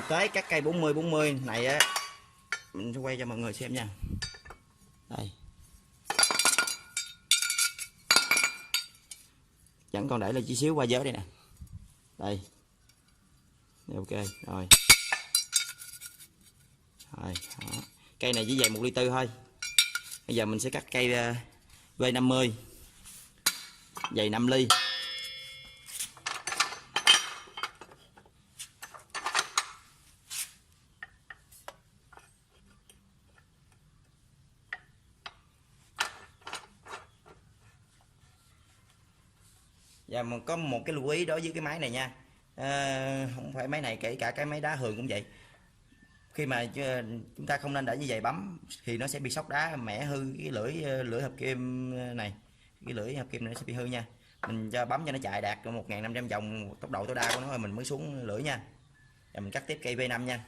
Thực tế các cây 40 này á, mình sẽ quay cho mọi người xem nha. Đây, vẫn còn để là chỉ xíu qua giới đây nè. Đây, ok rồi. Rồi đó. Cây này chỉ dày 1,4 ly thôi. Bây giờ mình sẽ cắt cây V50 dày 5 ly. Và mình có một cái lưu ý đối với cái máy này nha, không phải máy này, kể cả cái máy đá hường cũng vậy. Khi mà chúng ta không nên để như vậy bấm thì nó sẽ bị sóc đá, mẻ hư cái lưỡi hợp kim này, cái lưỡi hợp kim này nó sẽ bị hư nha. Mình cho bấm cho nó chạy đạt 1.500 vòng tốc độ tối đa của nó rồi mình mới xuống lưỡi nha. Và mình cắt tiếp cây V5 nha.